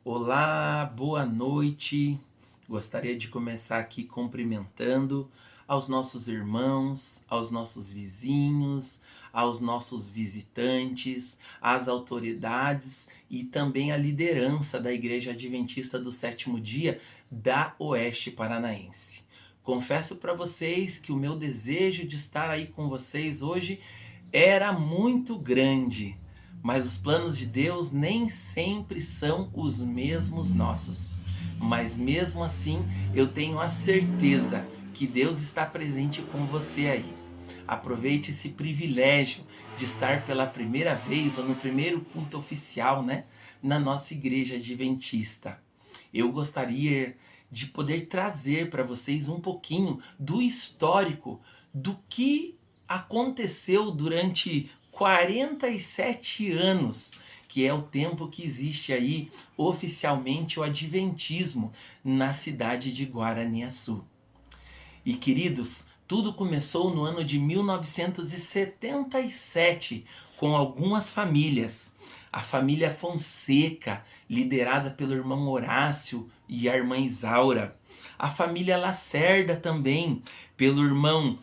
Olá, boa noite. Gostaria de começar aqui cumprimentando aos nossos irmãos, aos nossos vizinhos, aos nossos visitantes, às autoridades e também à liderança da Igreja Adventista do Sétimo Dia da Oeste Paranaense. Confesso para vocês que o meu desejo de estar aí com vocês hoje era muito grande, mas os planos de Deus nem sempre são os mesmos nossos. Mas mesmo assim, eu tenho a certeza que Deus está presente com você aí. Aproveite esse privilégio de estar pela primeira vez ou no primeiro culto oficial, né, na nossa igreja adventista. Eu gostaria de poder trazer para vocês um pouquinho do histórico do que aconteceu durante 47 anos, que é o tempo que existe aí oficialmente o Adventismo na cidade de Guaraniaçu. E queridos, tudo começou no ano de 1977 com algumas famílias. A família Fonseca, liderada pelo irmão Horácio e a irmã Isaura. A família Lacerda também, pelo irmão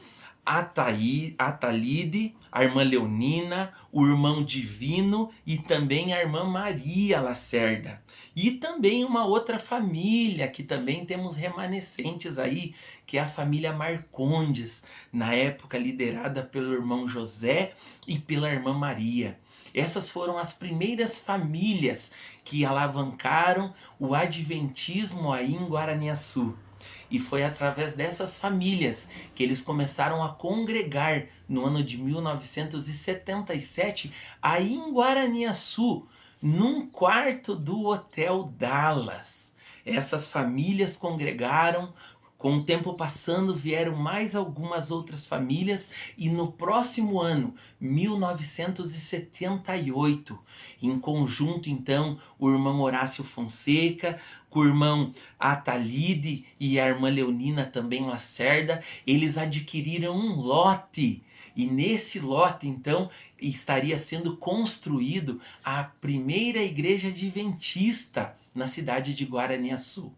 Atalide, a irmã Leonina, o irmão Divino e também a irmã Maria Lacerda. E também uma outra família que também temos remanescentes aí, que é a família Marcondes, na época liderada pelo irmão José e pela irmã Maria. Essas foram as primeiras famílias que alavancaram o adventismo aí em Guaraniaçu. E foi através dessas famílias que eles começaram a congregar no ano de 1977 aí em Guaraniaçu, num quarto do Hotel Dallas. Essas famílias congregaram. Com o tempo passando, vieram mais algumas outras famílias e no próximo ano, 1978, em conjunto então, o irmão Horácio Fonseca, com o irmão Atalide e a irmã Leonina também Lacerda, eles adquiriram um lote. E nesse lote, então, estaria sendo construído a primeira igreja adventista na cidade de Guaraniaçu.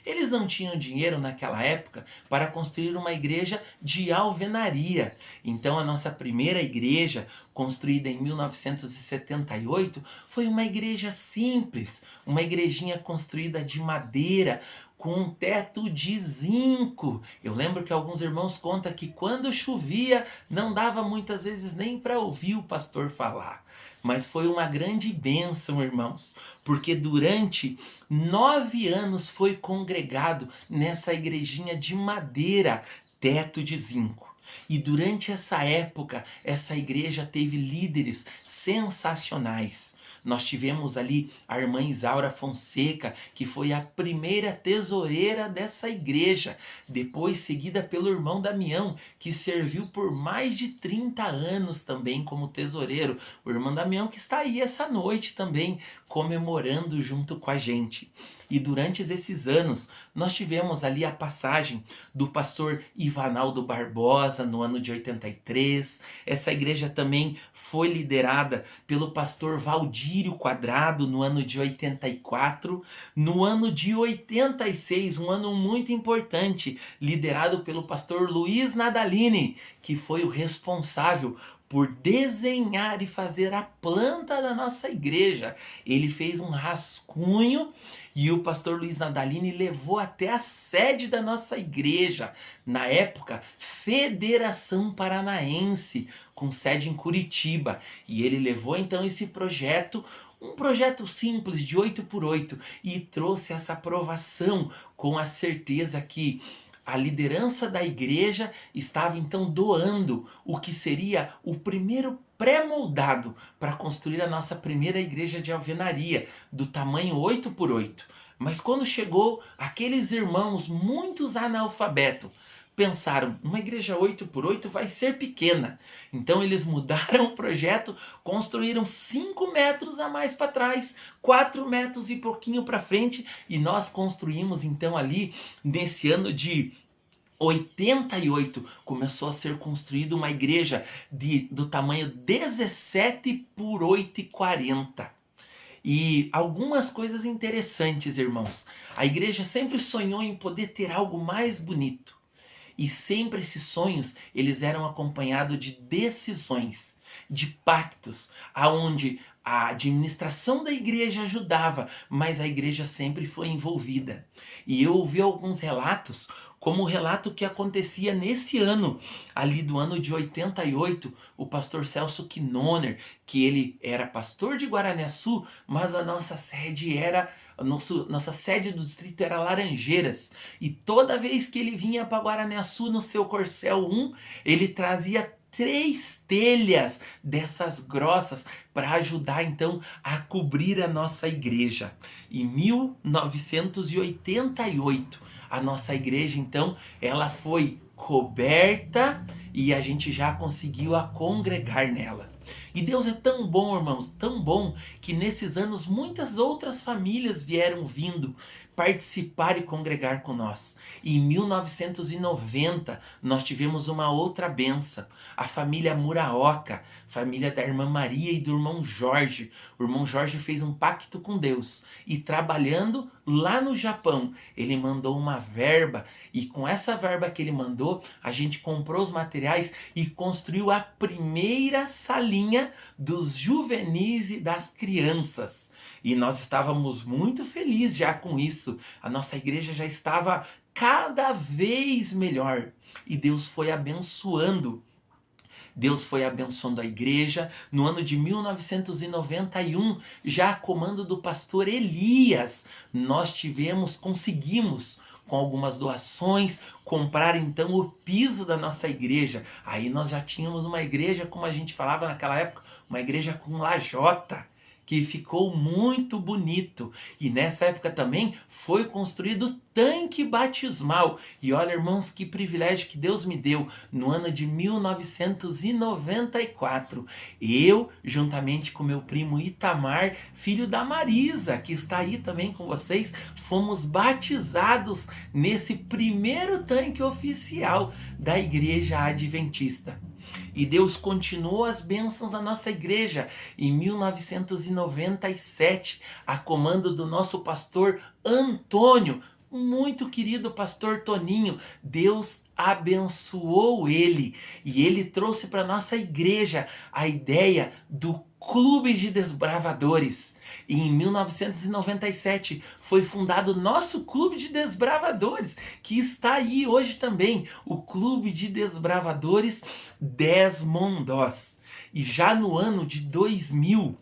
Eles não tinham dinheiro naquela época para construir uma igreja de alvenaria. Então a nossa primeira igreja, construída em 1978, foi uma igreja simples, uma igrejinha construída de madeira, com um teto de zinco. Eu lembro que alguns irmãos contam que quando chovia não dava muitas vezes nem para ouvir o pastor falar. Mas foi uma grande bênção, irmãos, porque durante 9 anos foi congregado nessa igrejinha de madeira, teto de zinco. E durante essa época, essa igreja teve líderes sensacionais. Nós tivemos ali a irmã Isaura Fonseca, que foi a primeira tesoureira dessa igreja, depois seguida pelo irmão Damião, que serviu por mais de 30 anos também como tesoureiro. O irmão Damião que está aí essa noite também, comemorando junto com a gente. E durante esses anos, nós tivemos ali a passagem do pastor Ivanaldo Barbosa no ano de 83. Essa igreja também foi liderada pelo pastor Valdírio Quadrado no ano de 84. No ano de 86, um ano muito importante, liderado pelo pastor Luiz Nadalini, que foi o responsável por desenhar e fazer a planta da nossa igreja. Ele fez um rascunho e o pastor Luiz Nadalini levou até a sede da nossa igreja, na época, Federação Paranaense, com sede em Curitiba. E ele levou então esse projeto, um projeto simples de 8x8, e trouxe essa aprovação com a certeza que a liderança da igreja estava então doando o que seria o primeiro pré-moldado para construir a nossa primeira igreja de alvenaria, do tamanho 8x8. Mas quando chegou, aqueles irmãos, muitos analfabetos, pensaram, uma igreja 8x8 vai ser pequena. Então eles mudaram o projeto, construíram 5 metros a mais para trás, 4 metros e pouquinho para frente, e nós construímos então ali, nesse ano de 88, começou a ser construída uma igreja do tamanho 17 por 8,40. E algumas coisas interessantes, irmãos. A igreja sempre sonhou em poder ter algo mais bonito. E sempre esses sonhos, eles eram acompanhados de decisões, de pactos, aonde a administração da igreja ajudava, mas a igreja sempre foi envolvida. E eu ouvi alguns relatos, como o relato que acontecia nesse ano, ali do ano de 88, o pastor Celso Quinoner, que ele era pastor de Guaraniaçu, mas a nossa sede era nossa sede do distrito era Laranjeiras. E toda vez que ele vinha para Guaraniaçu no seu Corcel 1, ele trazia 3 telhas dessas grossas para ajudar então a cobrir a nossa igreja. Em 1988, a nossa igreja então, ela foi coberta e a gente já conseguiu a congregar nela. E Deus é tão bom, irmãos, tão bom, que nesses anos muitas outras famílias vieram vindo participar e congregar com nós. E em 1990 nós tivemos uma outra benção, a família Muraoka, família da irmã Maria e do irmão Jorge. O irmão Jorge fez um pacto com Deus e trabalhando lá no Japão, ele mandou uma verba e com essa verba que ele mandou, a gente comprou os materiais e construiu a primeira salinha dos juvenis e das crianças. E nós estávamos muito felizes já com isso. A nossa igreja já estava cada vez melhor. E Deus foi abençoando. Deus foi abençoando a igreja. No ano de 1991, já a comando do pastor Elias, nós conseguimos, com algumas doações, comprar então o piso da nossa igreja. Aí nós já tínhamos uma igreja, como a gente falava naquela época, uma igreja com lajota, que ficou muito bonito. E nessa época também foi construído o tanque batismal. E olha, irmãos, que privilégio que Deus me deu. No ano de 1994, eu, juntamente com meu primo Itamar, filho da Marisa, que está aí também com vocês, fomos batizados nesse primeiro tanque oficial da Igreja Adventista. E Deus continuou as bênçãos na nossa igreja. Em 1997, a comando do nosso pastor Antônio, muito querido pastor Toninho, Deus abençoou ele. E ele trouxe para nossa igreja a ideia do Clube de Desbravadores. E em 1997 foi fundado o nosso Clube de Desbravadores, que está aí hoje também, o Clube de Desbravadores Desmondós. E já no ano de 2000,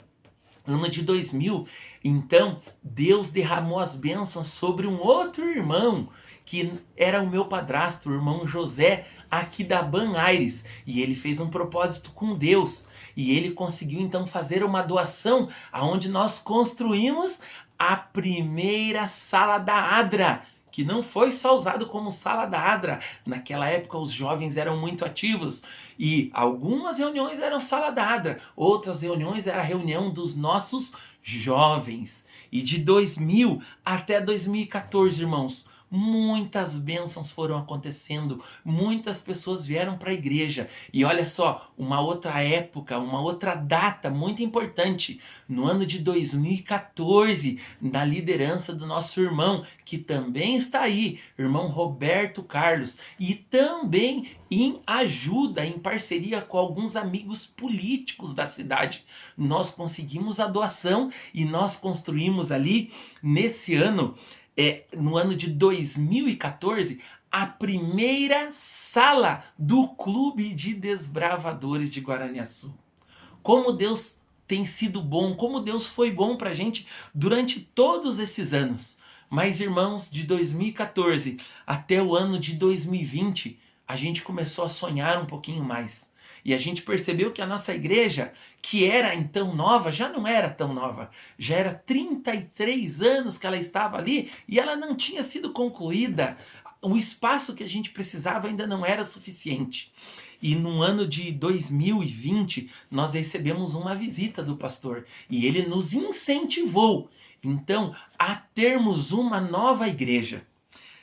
então Deus derramou as bênçãos sobre um outro irmão, que era o meu padrasto, o irmão José, aqui da Ban Aires. E ele fez um propósito com Deus. E ele conseguiu então fazer uma doação, aonde nós construímos a primeira sala da Adra, que não foi só usado como sala da Adra. Naquela época os jovens eram muito ativos e algumas reuniões eram sala da Adra, outras reuniões era a reunião dos nossos jovens. E de 2000 até 2014, irmãos, muitas bênçãos foram acontecendo, muitas pessoas vieram para a igreja. E olha só, uma outra época, uma outra data muito importante, no ano de 2014, na liderança do nosso irmão, que também está aí, irmão Roberto Carlos, e também em ajuda, em parceria com alguns amigos políticos da cidade. Nós conseguimos a doação e nós construímos ali, nesse ano, no ano de 2014, a primeira sala do Clube de Desbravadores de Guaraniaçu. Como Deus tem sido bom, como Deus foi bom pra gente durante todos esses anos. Mas, irmãos, de 2014 até o ano de 2020, a gente começou a sonhar um pouquinho mais. E a gente percebeu que a nossa igreja, que era então nova, já não era tão nova. Já era 33 anos que ela estava ali e ela não tinha sido concluída. O espaço que a gente precisava ainda não era suficiente. E no ano de 2020, nós recebemos uma visita do pastor. E ele nos incentivou, então, a termos uma nova igreja.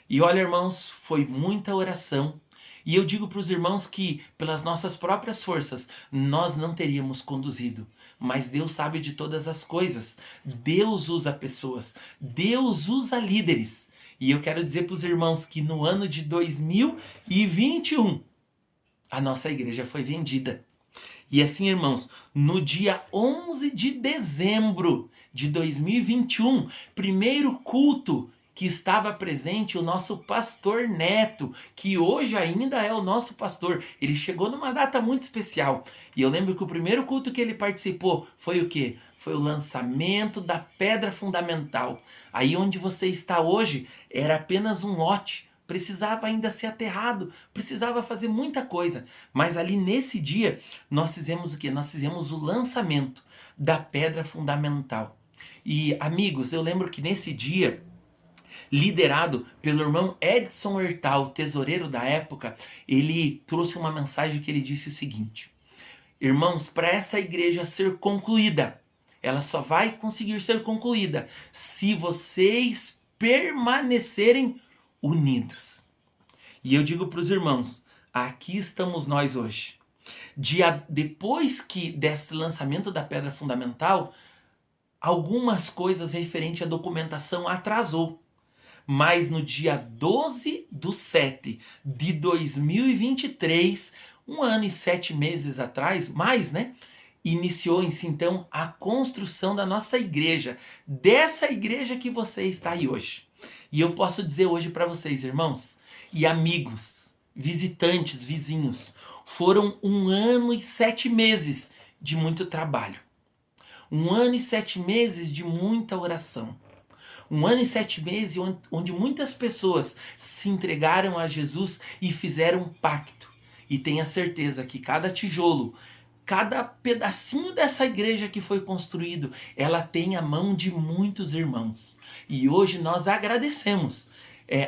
E olha, irmãos, foi muita oração. E eu digo para os irmãos que, pelas nossas próprias forças, nós não teríamos conduzido. Mas Deus sabe de todas as coisas. Deus usa pessoas. Deus usa líderes. E eu quero dizer para os irmãos que no ano de 2021, a nossa igreja foi vendida. E assim, irmãos, no dia 11 de dezembro de 2021, primeiro culto que estava presente o nosso pastor Neto, que hoje ainda é o nosso pastor. Ele chegou numa data muito especial. E eu lembro que o primeiro culto que ele participou foi o quê? Foi o lançamento da pedra fundamental. Aí onde você está hoje era apenas um lote. Precisava ainda ser aterrado, precisava fazer muita coisa. Mas ali nesse dia, nós fizemos o quê? Nós fizemos o lançamento da pedra fundamental. E amigos, eu lembro que nesse dia, liderado pelo irmão Edson Hertal, tesoureiro da época, ele trouxe uma mensagem que ele disse o seguinte: irmãos, para essa igreja ser concluída, ela só vai conseguir ser concluída se vocês permanecerem unidos. E eu digo para os irmãos, aqui estamos nós hoje. Depois desse lançamento da pedra fundamental, algumas coisas referentes à documentação atrasou. Mas no dia 12/7 de 2023, um ano e 7 meses atrás, mais, né? Iniciou-se então a construção da nossa igreja, dessa igreja que você está aí hoje. E eu posso dizer hoje para vocês, irmãos e amigos, visitantes, vizinhos, foram 1 ano e 7 meses de muito trabalho. 1 ano e 7 meses de muita oração. 1 ano e 7 meses onde muitas pessoas se entregaram a Jesus e fizeram um pacto. E tenha certeza que cada tijolo, cada pedacinho dessa igreja que foi construído, ela tem a mão de muitos irmãos. E hoje nós agradecemos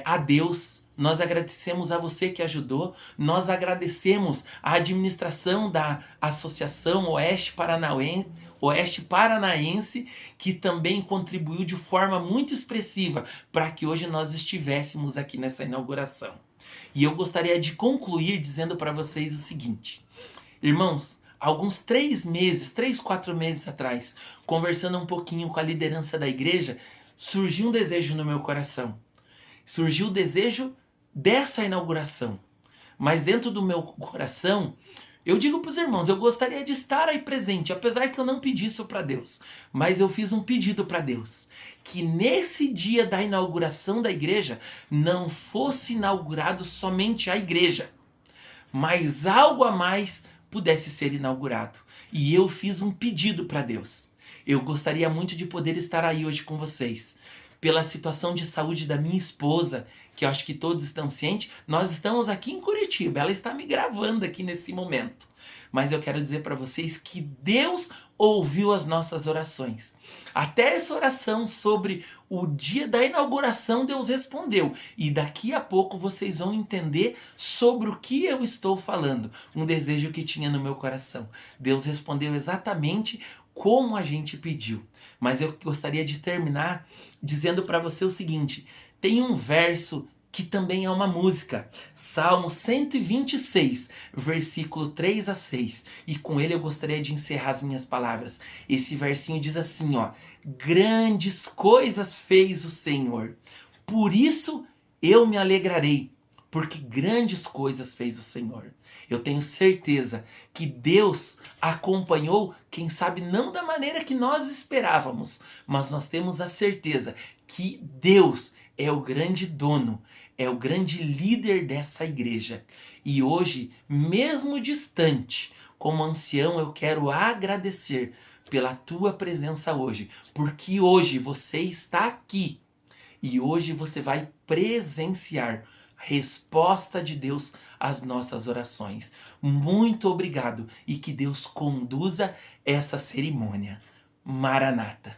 a Deus, nós agradecemos a você que ajudou, nós agradecemos a administração da Associação Oeste Paranaense, que também contribuiu de forma muito expressiva para que hoje nós estivéssemos aqui nessa inauguração. E eu gostaria de concluir dizendo para vocês o seguinte: irmãos, alguns 3, 4 meses atrás, conversando um pouquinho com a liderança da igreja, surgiu um desejo no meu coração. Surgiu o desejo dessa inauguração. Mas dentro do meu coração, eu digo para os irmãos, eu gostaria de estar aí presente, apesar que eu não pedi isso para Deus. Mas eu fiz um pedido para Deus, que nesse dia da inauguração da igreja, não fosse inaugurado somente a igreja, mas algo a mais pudesse ser inaugurado. E eu fiz um pedido para Deus. Eu gostaria muito de poder estar aí hoje com vocês. Pela situação de saúde da minha esposa, que eu acho que todos estão cientes, nós estamos aqui em Curitiba. Ela está me gravando aqui nesse momento. Mas eu quero dizer para vocês que Deus ouviu as nossas orações. Até essa oração sobre o dia da inauguração, Deus respondeu. E daqui a pouco vocês vão entender sobre o que eu estou falando. Um desejo que tinha no meu coração. Deus respondeu exatamente como a gente pediu. Mas eu gostaria de terminar dizendo para você o seguinte: tem um verso que também é uma música, Salmo 126, versículo 3-6, e com ele eu gostaria de encerrar as minhas palavras. Esse versinho diz assim, ó: grandes coisas fez o Senhor, por isso eu me alegrarei, porque grandes coisas fez o Senhor. Eu tenho certeza que Deus acompanhou, quem sabe não da maneira que nós esperávamos, mas nós temos a certeza que Deus é o grande dono, é o grande líder dessa igreja. E hoje, mesmo distante, como ancião, eu quero agradecer pela tua presença hoje, porque hoje você está aqui e hoje você vai presenciar resposta de Deus às nossas orações. Muito obrigado e que Deus conduza essa cerimônia. Maranata.